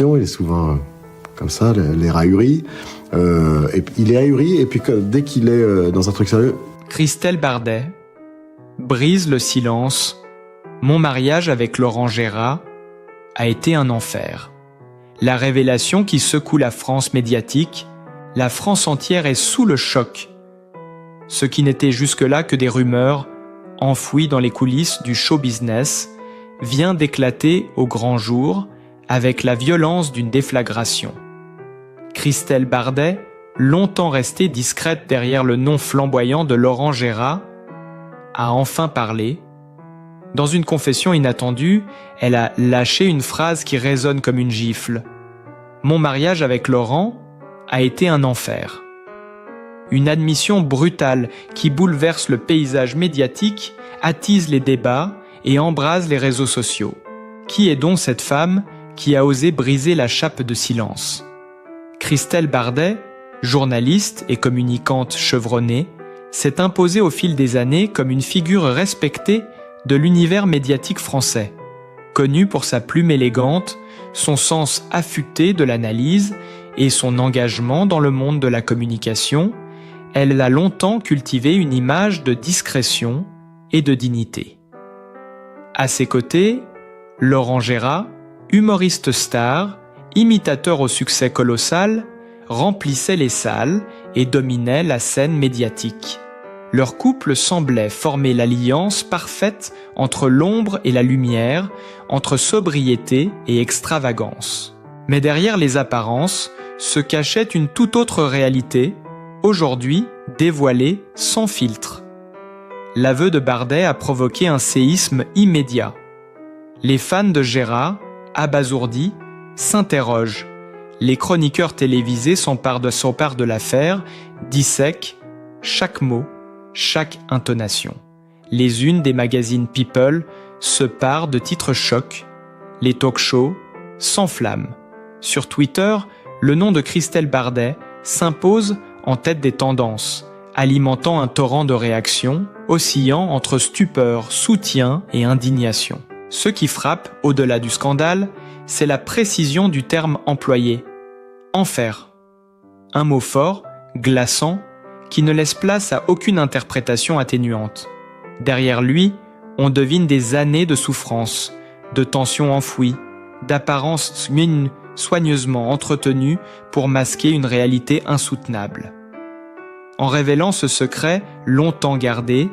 Il est souvent comme ça, les rahuries. Il est ahuri, et puis dès qu'il est dans un truc sérieux... Christelle Bardet brise le silence. Mon mariage avec Laurent Gérard a été un enfer. La révélation qui secoue la France médiatique, la France entière est sous le choc. Ce qui n'était jusque-là que des rumeurs, enfouies dans les coulisses du show business, vient d'éclater au grand jour avec la violence d'une déflagration. Christelle Bardet, longtemps restée discrète derrière le nom flamboyant de Laurent Gérard, a enfin parlé. Dans une confession inattendue, elle a lâché une phrase qui résonne comme une gifle. Mon mariage avec Laurent a été un enfer. Une admission brutale qui bouleverse le paysage médiatique, attise les débats et embrase les réseaux sociaux. Qui est donc cette femme qui a osé briser la chape de silence? Christelle Bardet, journaliste et communicante chevronnée, s'est imposée au fil des années comme une figure respectée de l'univers médiatique français. Connue pour sa plume élégante, son sens affûté de l'analyse et son engagement dans le monde de la communication, elle a longtemps cultivé une image de discrétion et de dignité. À ses côtés, Laurent Gérard, humoriste star, imitateur au succès colossal, remplissait les salles et dominait la scène médiatique. Leur couple semblait former l'alliance parfaite entre l'ombre et la lumière, entre sobriété et extravagance. Mais derrière les apparences se cachait une toute autre réalité, aujourd'hui dévoilée sans filtre. L'aveu de Bardet a provoqué un séisme immédiat. Les fans de Gérard, abasourdis, s'interrogent. Les chroniqueurs télévisés s'emparent de l'affaire, dissèquent chaque mot, chaque intonation. Les unes des magazines People se parent de titres chocs. Les talk-shows s'enflamment. Sur Twitter, le nom de Christelle Bardet s'impose en tête des tendances, alimentant un torrent de réactions, oscillant entre stupeur, soutien et indignation. Ce qui frappe, au-delà du scandale, c'est la précision du terme employé. Enfer. Un mot fort, glaçant, qui ne laisse place à aucune interprétation atténuante. Derrière lui, on devine des années de souffrance, de tensions enfouies, d'apparences soigneusement entretenues pour masquer une réalité insoutenable. En révélant ce secret longtemps gardé,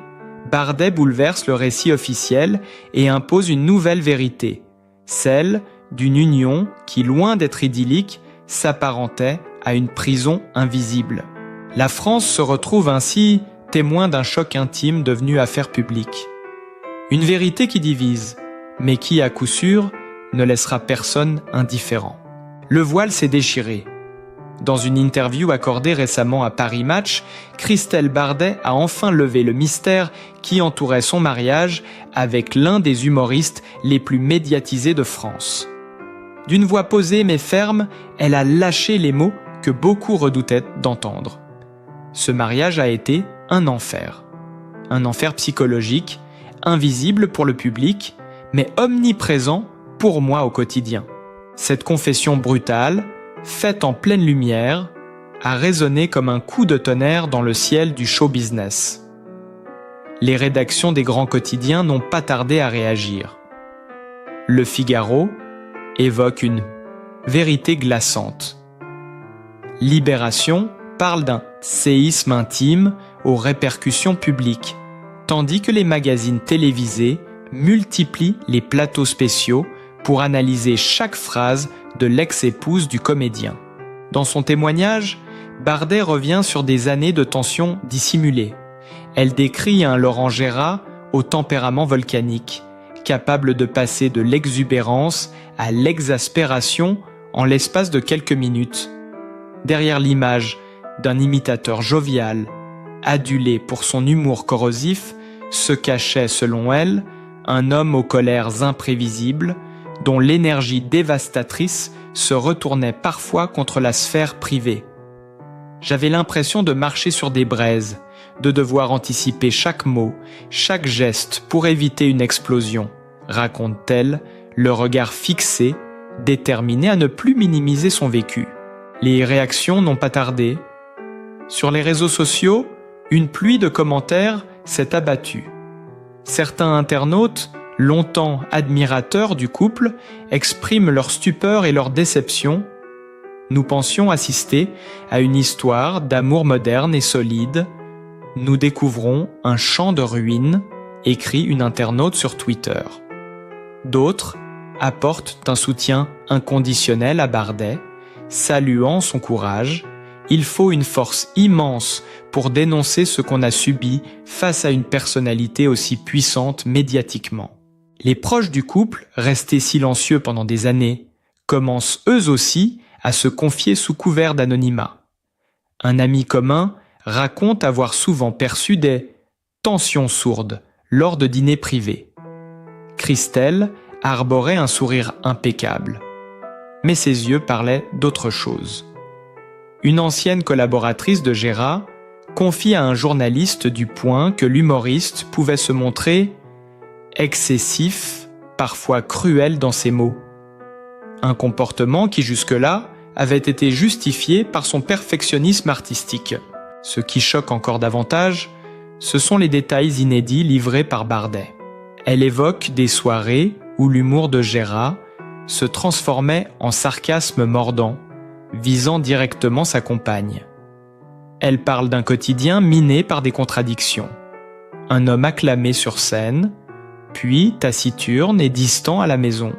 Bardet bouleverse le récit officiel et impose une nouvelle vérité, celle d'une union qui, loin d'être idyllique, s'apparentait à une prison invisible. La France se retrouve ainsi témoin d'un choc intime devenu affaire publique. Une vérité qui divise, mais qui, à coup sûr, ne laissera personne indifférent. Le voile s'est déchiré. Dans une interview accordée récemment à Paris Match, Christelle Bardet a enfin levé le mystère qui entourait son mariage avec l'un des humoristes les plus médiatisés de France. D'une voix posée mais ferme, elle a lâché les mots que beaucoup redoutaient d'entendre. Ce mariage a été un enfer psychologique, invisible pour le public, mais omniprésent pour moi au quotidien. Cette confession brutale, faite en pleine lumière, a résonné comme un coup de tonnerre dans le ciel du show business. Les rédactions des grands quotidiens n'ont pas tardé à réagir. Le Figaro évoque une vérité glaçante. Libération parle d'un séisme intime aux répercussions publiques, tandis que les magazines télévisés multiplient les plateaux spéciaux pour analyser chaque phrase de l'ex-épouse du comédien. Dans son témoignage, Bardet revient sur des années de tensions dissimulées. Elle décrit un Laurent Gérard au tempérament volcanique, capable de passer de l'exubérance à l'exaspération en l'espace de quelques minutes. Derrière l'image d'un imitateur jovial, adulé pour son humour corrosif, se cachait, selon elle, un homme aux colères imprévisibles, dont l'énergie dévastatrice se retournait parfois contre la sphère privée. J'avais l'impression de marcher sur des braises, de devoir anticiper chaque mot, chaque geste pour éviter une explosion, raconte-t-elle, le regard fixé, déterminée à ne plus minimiser son vécu. Les réactions n'ont pas tardé. Sur les réseaux sociaux, une pluie de commentaires s'est abattue. Certains internautes, longtemps admirateurs du couple, expriment leur stupeur et leur déception. Nous pensions assister à une histoire d'amour moderne et solide. Nous découvrons un champ de ruines, écrit une internaute sur Twitter. D'autres apportent un soutien inconditionnel à Bardet, saluant son courage. Il faut une force immense pour dénoncer ce qu'on a subi face à une personnalité aussi puissante médiatiquement. Les proches du couple, restés silencieux pendant des années, commencent eux aussi à se confier sous couvert d'anonymat. Un ami commun raconte avoir souvent perçu des tensions sourdes lors de dîners privés. Christelle arborait un sourire impeccable, mais ses yeux parlaient d'autre chose. Une ancienne collaboratrice de Gérard confie à un journaliste du Point que l'humoriste pouvait se montrer excessif, parfois cruel dans ses mots. Un comportement qui jusque-là avait été justifié par son perfectionnisme artistique. Ce qui choque encore davantage, ce sont les détails inédits livrés par Bardet. Elle évoque des soirées où l'humour de Gérard se transformait en sarcasme mordant, visant directement sa compagne. Elle parle d'un quotidien miné par des contradictions. Un homme acclamé sur scène, puis taciturne et distant à la maison.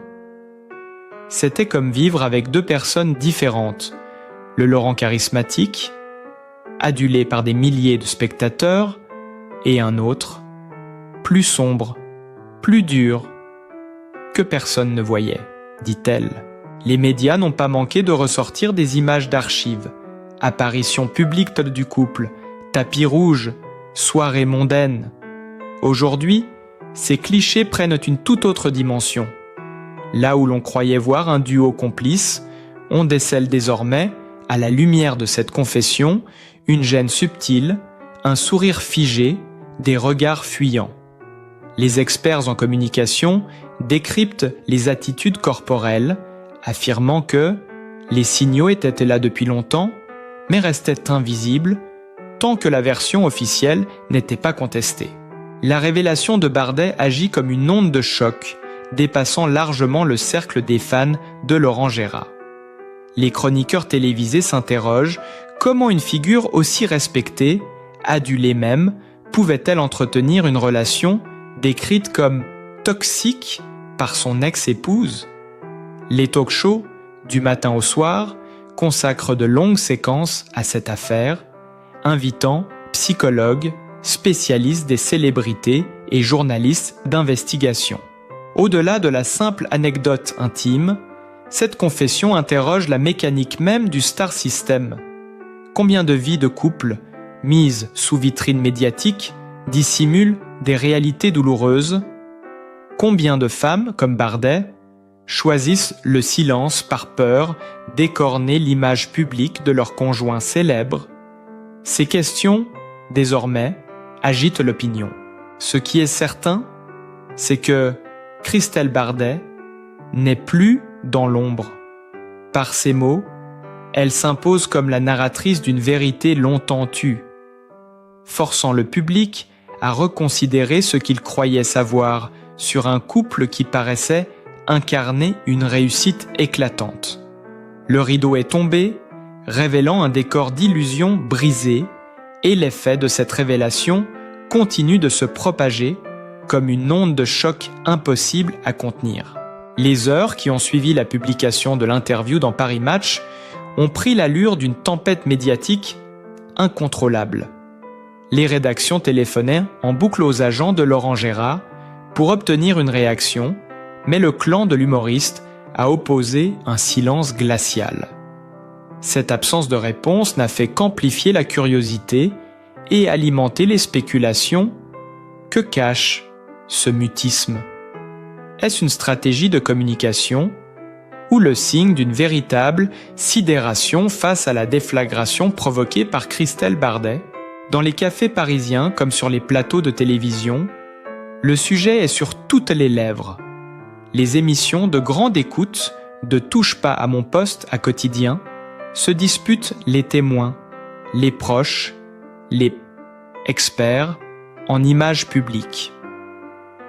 C'était comme vivre avec deux personnes différentes. Le Laurent charismatique, adulé par des milliers de spectateurs, et un autre, plus sombre, plus dur, que personne ne voyait, dit-elle. Les médias n'ont pas manqué de ressortir des images d'archives, apparitions publiques du couple, tapis rouge, soirées mondaines. Aujourd'hui, ces clichés prennent une toute autre dimension. Là où l'on croyait voir un duo complice, on décèle désormais, à la lumière de cette confession, une gêne subtile, un sourire figé, des regards fuyants. Les experts en communication décryptent les attitudes corporelles, affirmant que les signaux étaient là depuis longtemps, mais restaient invisibles tant que la version officielle n'était pas contestée. La révélation de Bardet agit comme une onde de choc, dépassant largement le cercle des fans de Laurent Gérard. Les chroniqueurs télévisés s'interrogent comment une figure aussi respectée, adulée même, pouvait-elle entretenir une relation décrite comme toxique par son ex-épouse? Les talk-shows, du matin au soir, consacrent de longues séquences à cette affaire, invitant psychologues, spécialistes des célébrités et journalistes d'investigation. Au-delà de la simple anecdote intime, cette confession interroge la mécanique même du star system. Combien de vies de couple, mises sous vitrine médiatique, dissimulent des réalités douloureuses? Combien de femmes, comme Bardet, choisissent le silence par peur d'écorner l'image publique de leur conjoint célèbre? Ces questions, désormais, agitent l'opinion. Ce qui est certain, c'est que Christelle Bardet n'est plus dans l'ombre. Par ses mots, elle s'impose comme la narratrice d'une vérité longtemps tue, forçant le public à reconsidérer ce qu'il croyait savoir sur un couple qui paraissait incarner une réussite éclatante. Le rideau est tombé, révélant un décor d'illusions brisées, et l'effet de cette révélation continue de se propager comme une onde de choc impossible à contenir. Les heures qui ont suivi la publication de l'interview dans Paris Match ont pris l'allure d'une tempête médiatique incontrôlable. Les rédactions téléphonaient en boucle aux agents de Laurent Gérard pour obtenir une réaction, mais le clan de l'humoriste a opposé un silence glacial. Cette absence de réponse n'a fait qu'amplifier la curiosité et alimenter les spéculations. Que cache ce mutisme? Est-ce une stratégie de communication ou le signe d'une véritable sidération face à la déflagration provoquée par Christelle Bardet? Dans les cafés parisiens comme sur les plateaux de télévision, le sujet est sur toutes les lèvres. Les émissions de grande écoute de Touche pas à mon poste à Quotidien se disputent les témoins, les proches, les experts en images publiques.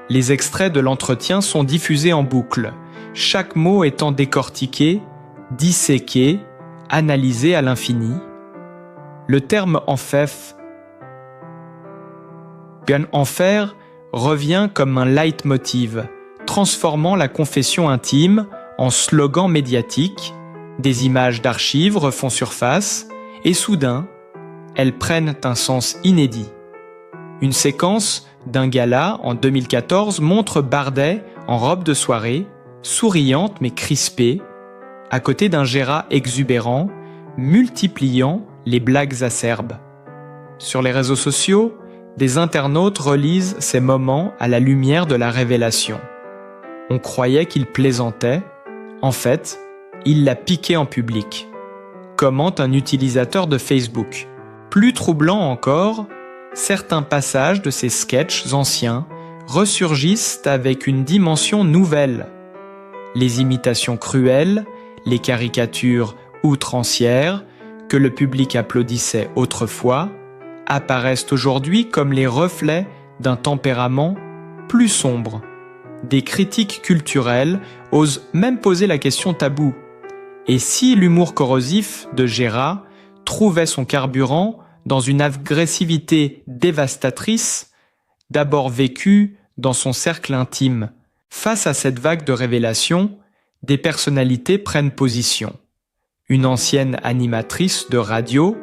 Les extraits de l'entretien sont diffusés en boucle, chaque mot étant décortiqué, disséqué, analysé à l'infini. Le terme enfer revient comme un leitmotiv, transformant la confession intime en slogan médiatique, des images d'archives refont surface, et soudain, elles prennent un sens inédit. Une séquence d'un gala en 2014 montre Bardet en robe de soirée, souriante mais crispée, à côté d'un Gérard exubérant, multipliant les blagues acerbes. Sur les réseaux sociaux, des internautes relisent ces moments à la lumière de la révélation. On croyait qu'il plaisantait, en fait, il l'a piqué en public. Commente un utilisateur de Facebook. Plus troublant encore, certains passages de ces sketchs anciens ressurgissent avec une dimension nouvelle. Les imitations cruelles, les caricatures outrancières, que le public applaudissait autrefois, apparaissent aujourd'hui comme les reflets d'un tempérament plus sombre. Des critiques culturelles osent même poser la question taboue. Et si l'humour corrosif de Gérard trouvait son carburant dans une agressivité dévastatrice, d'abord vécue dans son cercle intime, face à cette vague de révélations, des personnalités prennent position. Une ancienne animatrice de radio,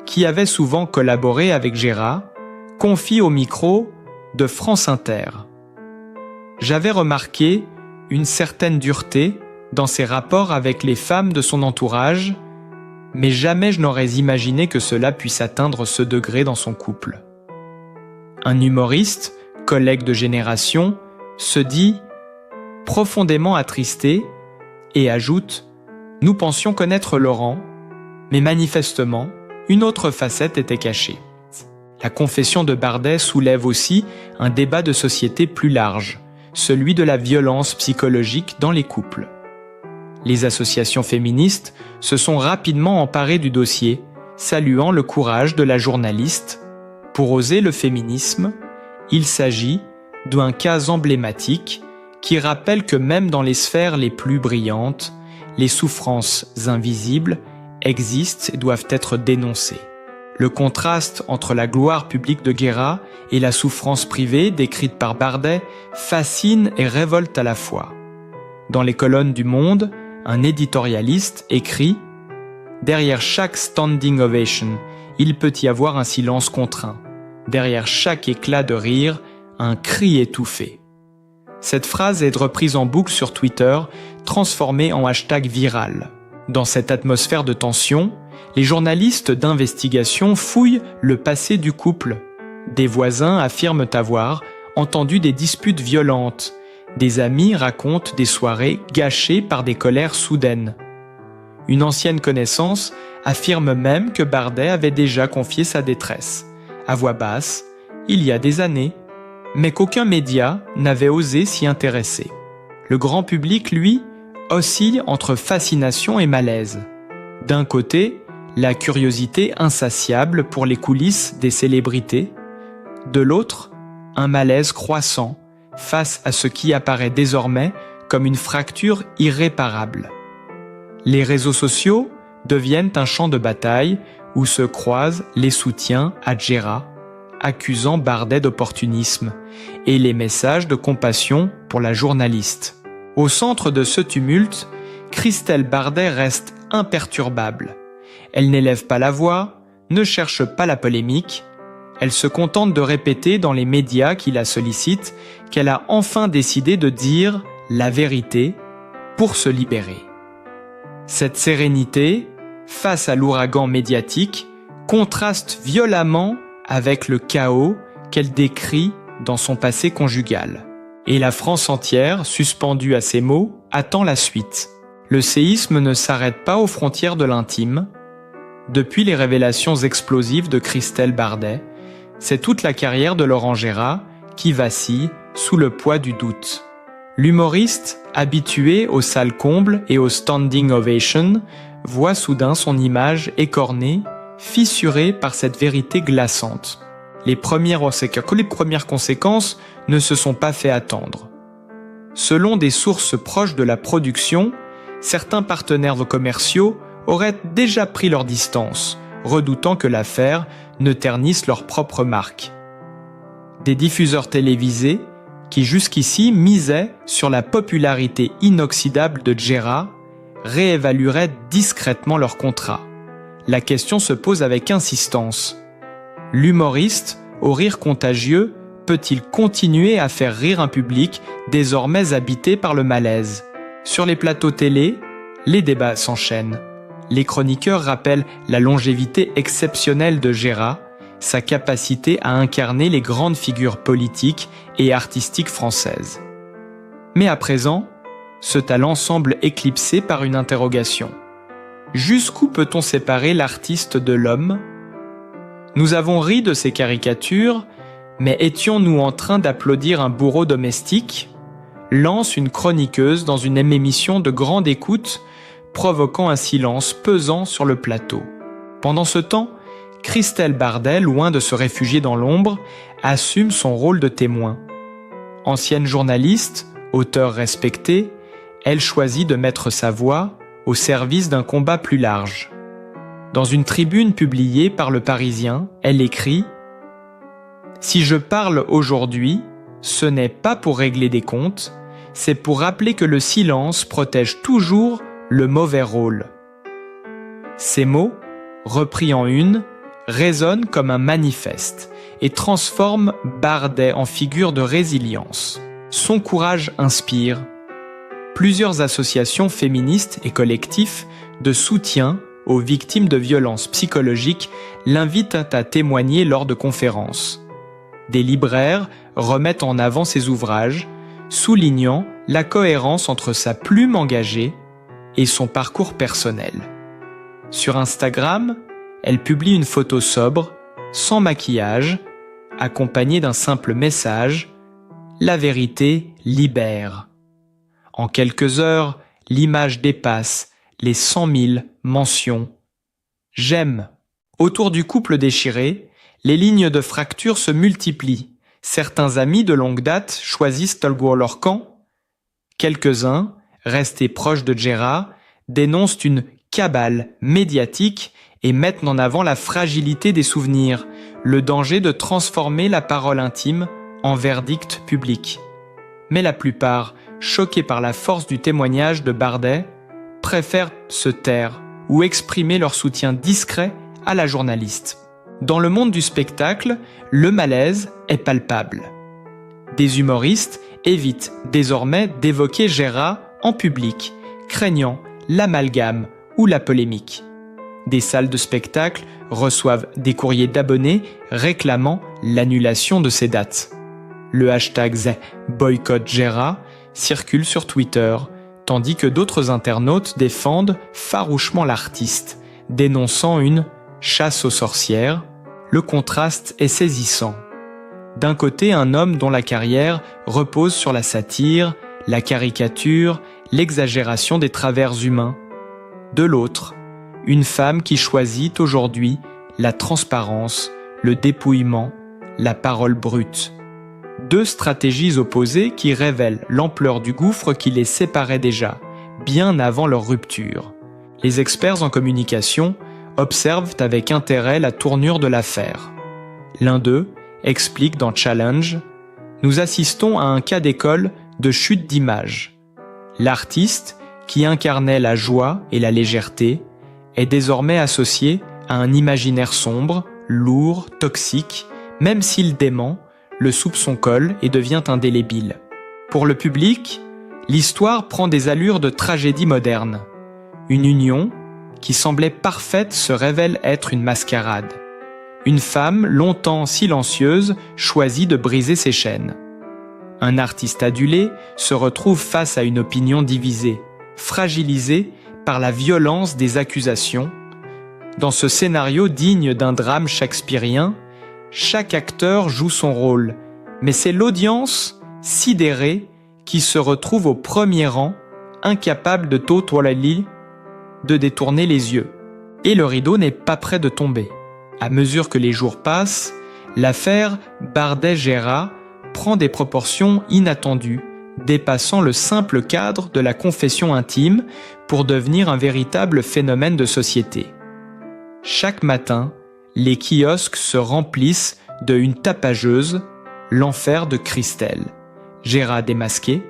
qui avait souvent collaboré avec Gérard, confie au micro de France Inter. J'avais remarqué une certaine dureté dans ses rapports avec les femmes de son entourage, mais jamais je n'aurais imaginé que cela puisse atteindre ce degré dans son couple. Un humoriste, collègue de génération, se dit profondément attristé et ajoute « Nous pensions connaître Laurent, mais manifestement, une autre facette était cachée. » La confession de Bardet soulève aussi un débat de société plus large, celui de la violence psychologique dans les couples. Les associations féministes se sont rapidement emparées du dossier, saluant le courage de la journaliste. Pour oser le féminisme, il s'agit d'un cas emblématique qui rappelle que même dans les sphères les plus brillantes, les souffrances invisibles existent et doivent être dénoncées. Le contraste entre la gloire publique de Guéra et la souffrance privée décrite par Bardet fascine et révolte à la fois. Dans les colonnes du Monde, un éditorialiste écrit « Derrière chaque standing ovation, il peut y avoir un silence contraint. Derrière chaque éclat de rire, un cri étouffé. » Cette phrase est reprise en boucle sur Twitter, transformée en hashtag viral. Dans cette atmosphère de tension, les journalistes d'investigation fouillent le passé du couple. Des voisins affirment avoir entendu des disputes violentes. Des amis racontent des soirées gâchées par des colères soudaines. Une ancienne connaissance affirme même que Bardet avait déjà confié sa détresse, à voix basse, il y a des années, mais qu'aucun média n'avait osé s'y intéresser. Le grand public, lui, oscille entre fascination et malaise. D'un côté, la curiosité insatiable pour les coulisses des célébrités. De l'autre, un malaise croissant face à ce qui apparaît désormais comme une fracture irréparable. Les réseaux sociaux deviennent un champ de bataille où se croisent les soutiens à Gérard, accusant Bardet d'opportunisme, et les messages de compassion pour la journaliste. Au centre de ce tumulte, Christelle Bardet reste imperturbable. Elle n'élève pas la voix, ne cherche pas la polémique. Elle se contente de répéter dans les médias qui la sollicitent qu'elle a enfin décidé de dire la vérité pour se libérer. Cette sérénité, face à l'ouragan médiatique, contraste violemment avec le chaos qu'elle décrit dans son passé conjugal. Et la France entière, suspendue à ces mots, attend la suite. Le séisme ne s'arrête pas aux frontières de l'intime. Depuis les révélations explosives de Christelle Bardet, c'est toute la carrière de Laurent Gérard qui vacille sous le poids du doute. L'humoriste, habitué aux salles combles et aux standing ovations, voit soudain son image écornée, fissurée par cette vérité glaçante. Les premières conséquences ne se sont pas fait attendre. Selon des sources proches de la production, certains partenaires commerciaux auraient déjà pris leur distance, redoutant que l'affaire ne ternisse leur propre marque. Des diffuseurs télévisés, qui jusqu'ici misaient sur la popularité inoxydable de Gérard, réévalueraient discrètement leur contrat. La question se pose avec insistance. L'humoriste, au rire contagieux, peut-il continuer à faire rire un public désormais habité par le malaise? Sur les plateaux télé, les débats s'enchaînent. Les chroniqueurs rappellent la longévité exceptionnelle de Gérard, sa capacité à incarner les grandes figures politiques et artistiques françaises. Mais à présent, ce talent semble éclipsé par une interrogation. Jusqu'où peut-on séparer l'artiste de l'homme? Nous avons ri de ces caricatures, mais étions-nous en train d'applaudir un bourreau domestique? Lance une chroniqueuse dans une émission de grande écoute, provoquant un silence pesant sur le plateau. Pendant ce temps, Christelle Bardet, loin de se réfugier dans l'ombre, assume son rôle de témoin. Ancienne journaliste, auteure respectée, elle choisit de mettre sa voix au service d'un combat plus large. Dans une tribune publiée par Le Parisien, elle écrit « Si je parle aujourd'hui, ce n'est pas pour régler des comptes, c'est pour rappeler que le silence protège toujours le mauvais rôle. » Ces mots, repris en une, résonnent comme un manifeste et transforment Bardet en figure de résilience. Son courage inspire. Plusieurs associations féministes et collectifs de soutien aux victimes de violences psychologiques l'invitent à témoigner lors de conférences. Des libraires remettent en avant ses ouvrages, soulignant la cohérence entre sa plume engagée et son parcours personnel. Sur Instagram, elle publie une photo sobre, sans maquillage, accompagnée d'un simple message « La vérité libère ». En quelques heures, l'image dépasse les 100 000 mentions. J'aime. Autour du couple déchiré, les lignes de fracture se multiplient. Certains amis de longue date choisissent leur camp. Quelques-uns, restés proches de Gérard, dénoncent une cabale médiatique et mettent en avant la fragilité des souvenirs, le danger de transformer la parole intime en verdict public. Mais la plupart, choqués par la force du témoignage de Bardet, préfèrent se taire ou exprimer leur soutien discret à la journaliste. Dans le monde du spectacle, le malaise est palpable. Des humoristes évitent désormais d'évoquer Gérard en public, craignant l'amalgame ou la polémique. Des salles de spectacle reçoivent des courriers d'abonnés réclamant l'annulation de ces dates. Le hashtag #BoycottGérard circule sur Twitter, tandis que d'autres internautes défendent farouchement l'artiste, dénonçant une chasse aux sorcières. Le contraste est saisissant. D'un côté, un homme dont la carrière repose sur la satire, la caricature, l'exagération des travers humains. De l'autre, une femme qui choisit aujourd'hui la transparence, le dépouillement, la parole brute. Deux stratégies opposées qui révèlent l'ampleur du gouffre qui les séparait déjà, bien avant leur rupture. Les experts en communication observent avec intérêt la tournure de l'affaire. L'un d'eux explique dans Challenge « Nous assistons à un cas d'école de chute d'image. L'artiste, qui incarnait la joie et la légèreté, est désormais associé à un imaginaire sombre, lourd, toxique, même s'il dément, le soupçon colle et devient indélébile. Pour le public, l'histoire prend des allures de tragédie moderne. Une union, qui semblait parfaite, se révèle être une mascarade. Une femme, longtemps silencieuse, choisit de briser ses chaînes. Un artiste adulé se retrouve face à une opinion divisée, fragilisée par la violence des accusations. Dans ce scénario digne d'un drame shakespearien, chaque acteur joue son rôle, mais c'est l'audience, sidérée, qui se retrouve au premier rang, incapable de de détourner les yeux. Et le rideau n'est pas près de tomber. À mesure que les jours passent, l'affaire Bardet-Gérard prend des proportions inattendues, dépassant le simple cadre de la confession intime pour devenir un véritable phénomène de société. Chaque matin, les kiosques se remplissent de Une tapageuse, l'enfer de Christelle, Gérard démasqué,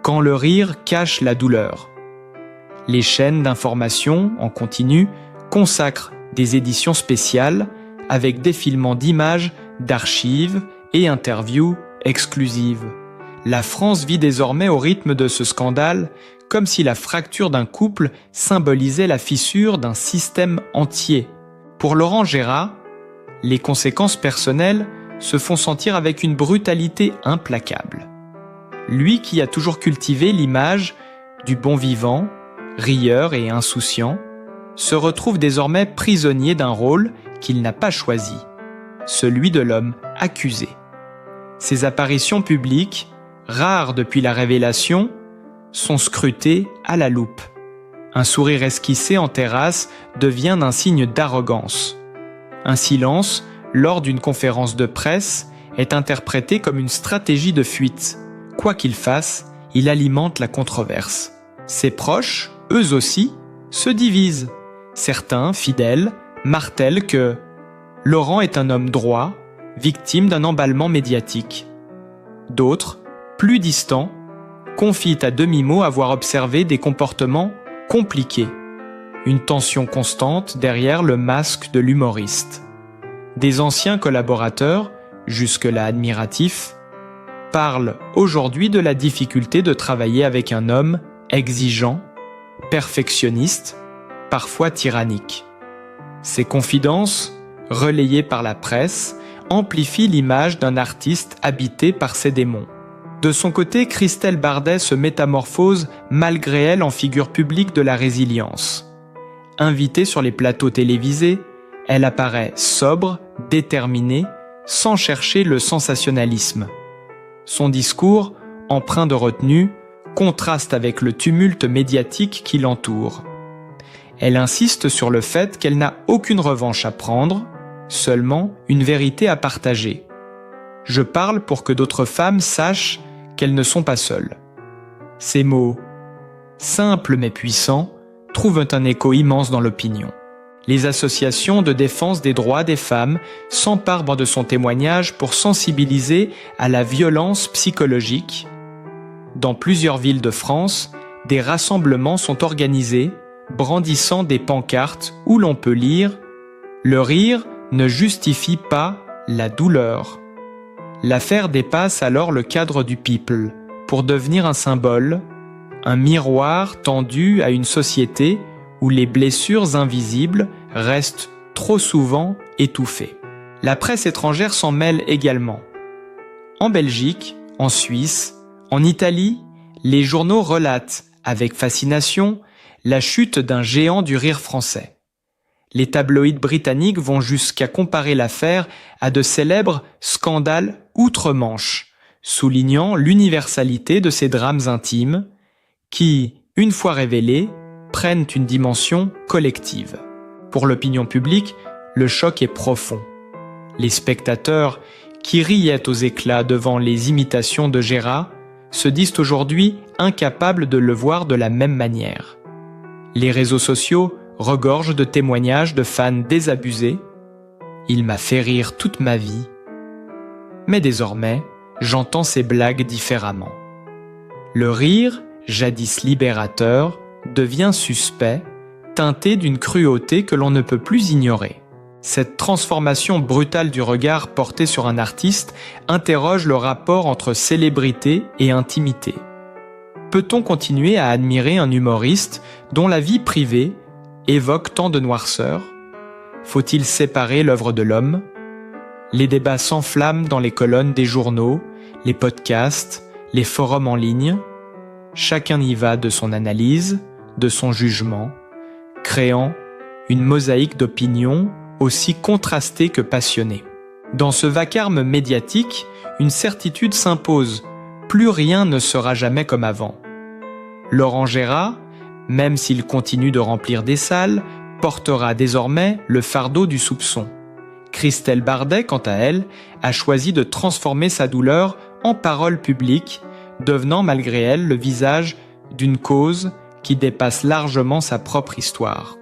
quand le rire cache la douleur. Les chaînes d'information en continu consacrent des éditions spéciales avec défilement d'images, d'archives et interviews exclusives. La France vit désormais au rythme de ce scandale, comme si la fracture d'un couple symbolisait la fissure d'un système entier. Pour Laurent Gérard, les conséquences personnelles se font sentir avec une brutalité implacable. Lui qui a toujours cultivé l'image du bon vivant, rieur et insouciant, se retrouve désormais prisonnier d'un rôle qu'il n'a pas choisi, celui de l'homme accusé. Ses apparitions publiques, rares depuis la révélation, sont scrutées à la loupe. Un sourire esquissé en terrasse devient un signe d'arrogance. Un silence, lors d'une conférence de presse, est interprété comme une stratégie de fuite. Quoi qu'il fasse, il alimente la controverse. Ses proches, eux aussi, se divisent. Certains, fidèles, martèlent que Laurent est un homme droit, victime d'un emballement médiatique. D'autres, plus distants, confient à demi-mot avoir observé des comportements compliqués. Une tension constante derrière le masque de l'humoriste. Des anciens collaborateurs, jusque-là admiratifs, parlent aujourd'hui de la difficulté de travailler avec un homme exigeant, perfectionniste, parfois tyrannique. Ces confidences, relayées par la presse, amplifient l'image d'un artiste habité par ses démons. De son côté, Christelle Bardet se métamorphose malgré elle en figure publique de la résilience. Invitée sur les plateaux télévisés, elle apparaît sobre, déterminée, sans chercher le sensationnalisme. Son discours, empreint de retenue, contraste avec le tumulte médiatique qui l'entoure. Elle insiste sur le fait qu'elle n'a aucune revanche à prendre, seulement une vérité à partager. Je parle pour que d'autres femmes sachent qu'elles ne sont pas seules. Ces mots, simples mais puissants, trouvent un écho immense dans l'opinion. Les associations de défense des droits des femmes s'emparent de son témoignage pour sensibiliser à la violence psychologique. Dans plusieurs villes de France, des rassemblements sont organisés, brandissant des pancartes où l'on peut lire « Le rire ne justifie pas la douleur ». L'affaire dépasse alors le cadre du people pour devenir un symbole, un miroir tendu à une société où les blessures invisibles restent trop souvent étouffées. La presse étrangère s'en mêle également. En Belgique, en Suisse, en Italie, les journaux relatent avec fascination la chute d'un géant du rire français. Les tabloïds britanniques vont jusqu'à comparer l'affaire à de célèbres scandales outre-Manche, soulignant l'universalité de ces drames intimes qui, une fois révélés, prennent une dimension collective. Pour l'opinion publique, le choc est profond. Les spectateurs, qui riaient aux éclats devant les imitations de Gérard, se disent aujourd'hui incapables de le voir de la même manière. Les réseaux sociaux regorgent de témoignages de fans désabusés. « Il m'a fait rire toute ma vie. Mais désormais, j'entends ces blagues différemment. » Le rire, jadis libérateur, devient suspect, teinté d'une cruauté que l'on ne peut plus ignorer. Cette transformation brutale du regard porté sur un artiste interroge le rapport entre célébrité et intimité. Peut-on continuer à admirer un humoriste dont la vie privée évoque tant de noirceur? Faut-il séparer l'œuvre de l'homme? Les débats s'enflamment dans les colonnes des journaux, les podcasts, les forums en ligne. Chacun y va de son analyse, de son jugement, créant une mosaïque d'opinions aussi contrastée que passionnée. Dans ce vacarme médiatique, une certitude s'impose. plus rien ne sera jamais comme avant. Laurent Gérard, même s'il continue de remplir des salles, portera désormais le fardeau du soupçon. Christelle Bardet, quant à elle, a choisi de transformer sa douleur en parole publique, devenant malgré elle le visage d'une cause qui dépasse largement sa propre histoire.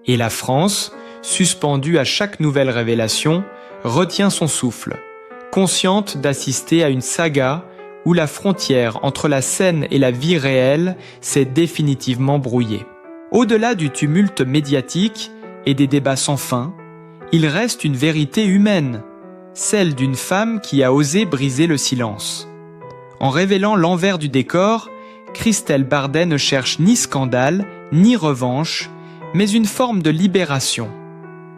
Et la France, suspendue à chaque nouvelle révélation, retient son souffle, consciente d'assister à une saga où la frontière entre la scène et la vie réelle s'est définitivement brouillée. Au-delà du tumulte médiatique et des débats sans fin, il reste une vérité humaine, celle d'une femme qui a osé briser le silence. En révélant l'envers du décor, Christelle Bardet ne cherche ni scandale, ni revanche, mais une forme de libération.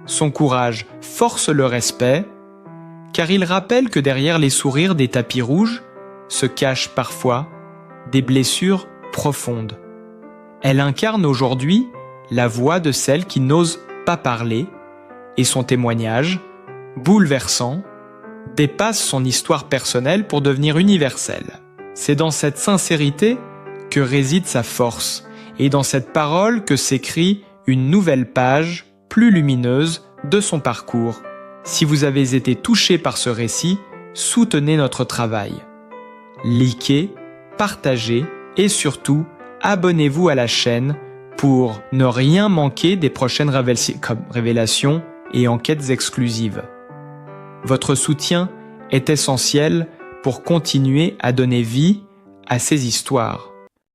Son courage force le respect, car il rappelle que derrière les sourires des tapis rouges se cachent parfois des blessures profondes. Elle incarne aujourd'hui la voix de celle qui n'ose pas parler, et son témoignage, bouleversant, dépasse son histoire personnelle pour devenir universel. C'est dans cette sincérité que réside sa force, et dans cette parole que s'écrit une nouvelle page, plus lumineuse, de son parcours. Si vous avez été touché par ce récit, soutenez notre travail. Likez, partagez et surtout, abonnez-vous à la chaîne pour ne rien manquer des prochaines révélations et enquêtes exclusives. Votre soutien est essentiel pour continuer à donner vie à ces histoires.